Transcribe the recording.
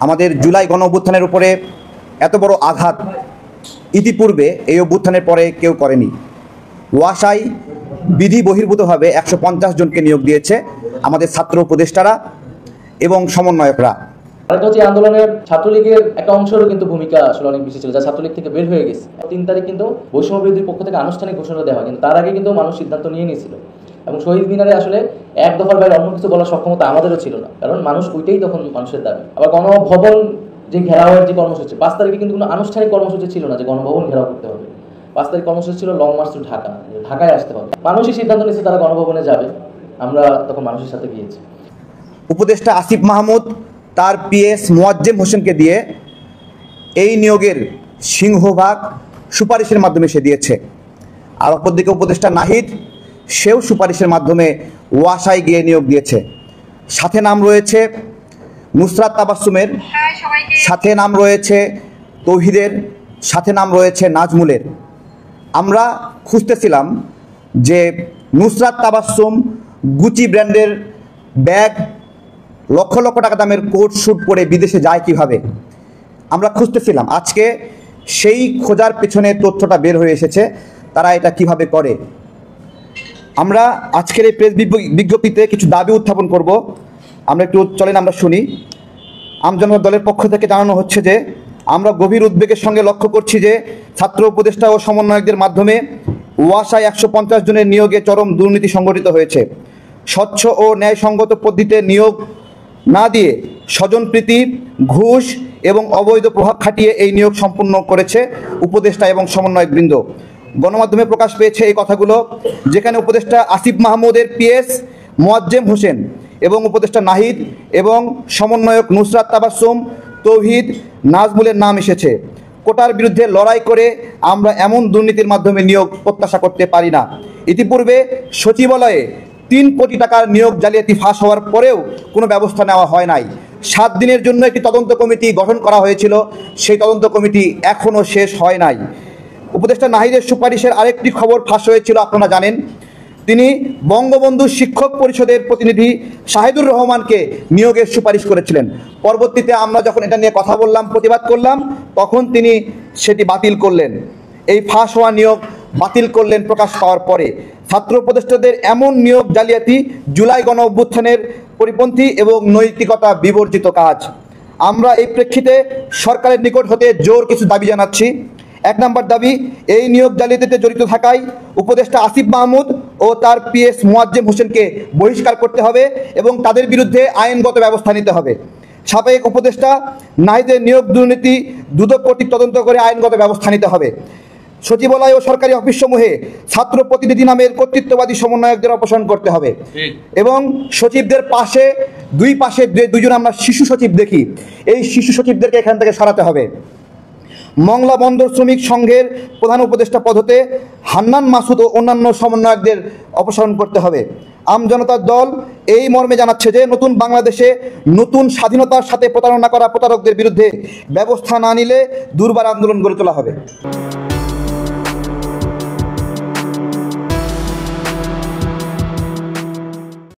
আমাদের জুলাই গণ অভ্যুত্থানের উপরে এত বড় আঘাত ইতিপূর্বে এই অভ্যুত্থানের পরে কেউ করেনি। ওয়াসায় বিধি বহির্ভূতভাবে 150 জনকে নিয়োগ দিয়েছে আমাদের ছাত্র উপদেষ্টারা এবং সমন্বয়করা। আন্দোলনের ছাত্রলীগের একটা অংশেরও কিন্তু ভূমিকা আসলে অনেক বেশি ছিল, যা ছাত্রলীগ থেকে বের হয়ে গেছে। 3 তারিখ কিন্তু বৈষম্য বিরোধীর পক্ষ থেকে আনুষ্ঠানিক ঘোষণা দেওয়া হয়, কিন্তু তার আগে কিন্তু মানুষ সিদ্ধান্ত নিয়ে নিয়েছিল। এবং শহীদ মিনারে আসলে এক দফার বাইরে অন্য কিছু বলার সক্ষমতা আমাদেরও ছিল না, কারণ মানুষ ওইটাই তখন মানুষের দাবি। আবার গণভবন যে ঘেরাওয়ের যে কর্মসূচি, 5 তারিখে কিন্তু কোনো আনুষ্ঠানিক কর্মসূচি ছিল না যে গণভবন ঘেরাও করতে হবে। 5 তারিখ কর্মসূচি ছিল লং মার্চ টু ঢাকা, ঢাকায় আসতে হবে। মানুষই সিদ্ধান্ত নিয়েছে তারা গণভবনে যাবে, আমরা তখন মানুষের সাথে গিয়েছি। উপদেষ্টা আসিফ মাহমুদ তার পিএস মোয়াজ্জেম হোসেনকে দিয়ে এই নিয়োগের সিংহভাগ সুপারিশের মাধ্যমে সে দিয়েছে। আর অপরদিকে উপদেষ্টা নাহিদ, সেও সুপারিশের মাধ্যমে ওয়াসায় গিয়ে নিয়োগ দিয়েছে। সাথে নাম রয়েছে নুসরাত তাবাসসুমের, সাথে নাম রয়েছে তৌহিদের, সাথে নাম রয়েছে নাজমুলের। আমরা খুঁজতেছিলাম যে নুসরাত তাবাসসুম গুচি ব্র্যান্ডের ব্যাগ, লক্ষ লক্ষ টাকা দামের কোট স্যুট পরে বিদেশে যায় কিভাবে, আমরা খুঁজতেছিলাম। আজকে সেই খোঁজার পেছনে তথ্যটা বের হয়ে এসেছে, তারা এটা কিভাবে করে। আমরা আজকের এই প্রেস বিজ্ঞপ্তিতে কিছু দাবি উত্থাপন করব। আমরা একটু চলেন আমরা শুনি। আমজনতা দলের পক্ষ থেকে জানানো হচ্ছে যে আমরা গভীর উদ্বেগের সঙ্গে লক্ষ্য করছি যে ছাত্র উপদেষ্টা ও সমন্বয়কদের মাধ্যমে ওয়াসায় 150 জনের নিয়োগে চরম দুর্নীতি সংঘটিত হয়েছে। স্বচ্ছ ও ন্যায়সঙ্গত পদ্ধতিতে নিয়োগ না দিয়ে স্বজনপ্রীতি, ঘুষ এবং অবৈধ প্রভাব খাটিয়ে এই নিয়োগ সম্পন্ন করেছে উপদেষ্টা এবং সমন্বয়কবৃন্দ। গণমাধ্যমে প্রকাশ পেয়েছে এই কথাগুলো, যেখানে উপদেষ্টা আসিফ মাহমুদের পিএস মোয়াজ্জেম হোসেন এবং উপদেষ্টা নাহিদ এবং সমন্বয়ক নুসরাত তাবাসসুম, তৌহিদ, নাজমুলের নাম এসেছে। কোটার বিরুদ্ধে লড়াই করে আমরা এমন দুর্নীতির মাধ্যমে নিয়োগ প্রত্যাশা করতে পারি না। ইতিপূর্বে সচিবালয়ে 3 কোটি টাকার নিয়োগ জালিয়াতি ফাঁস হওয়ার পরেও কোনো ব্যবস্থা নেওয়া হয় নাই। 7 দিনের জন্য একটি তদন্ত কমিটি গঠন করা হয়েছিল, সেই তদন্ত কমিটি এখনও শেষ হয় নাই। উপদেষ্টা নাহিদের সুপারিশের আরেকটি খবর ফাঁস হয়েছিল, আপনারা জানেন। তিনি বঙ্গবন্ধু শিক্ষক পরিষদের প্রতিনিধি শাহিদুর রহমানকে নিয়োগের সুপারিশ করেছিলেন। পরবর্তীতে আমরা যখন এটা নিয়ে কথা বললাম, প্রতিবাদ করলাম, তখন তিনি সেটি বাতিল করলেন। এই ফাঁস হওয়া নিয়োগ বাতিল করলেন প্রকাশ পাওয়ার পরে। ছাত্র উপদেষ্টাদের এমন নিয়োগ জালিয়াতি জুলাই গণ অভ্যুত্থানের পরিপন্থী এবং নৈতিকতা বিবর্জিত কাজ। আমরা এই প্রেক্ষিতে সরকারের নিকট হতে জোর কিছু দাবি জানাচ্ছি। 1 নম্বর দাবি, এই নিয়োগ জালিয়াতিতে জড়িত থাকায় উপদেষ্টা আসিফ মাহমুদ ও তার পিএস মোয়াজ্জেম হোসেনকে বহিষ্কার করতে হবে এবং তাদের বিরুদ্ধে আইনগত ব্যবস্থা নিতে হবে। সাবেক উপদেষ্টা নাহিদের নিয়োগ দুর্নীতি দুদক কর্তৃক তদন্ত করে আইনগত ব্যবস্থা নিতে হবে। সচিবালয় ও সরকারি অফিসসমূহে ছাত্র প্রতিনিধি নামের কর্তৃত্ববাদী সমন্বয়কদের অপসারণ করতে হবে এবং সচিবদের পাশে দুই পাশে দুজন আমরা শিশু সচিব দেখি, এই শিশু সচিবদেরকে এখান থেকে সরাতে হবে। মংলা বন্দর শ্রমিক সংঘের প্রধান উপদেষ্টা পদ হতে হান্নান মাসুদ ও অন্যান্য সমন্বয়কদের অপসারণ করতে হবে। আমজনতার দল এই মর্মে জানাচ্ছে যে নতুন বাংলাদেশে নতুন স্বাধীনতার সাথে প্রতারণা করা প্রতারকদের বিরুদ্ধে ব্যবস্থা না নিলে দুর্বার আন্দোলন গড়ে তোলা হবে।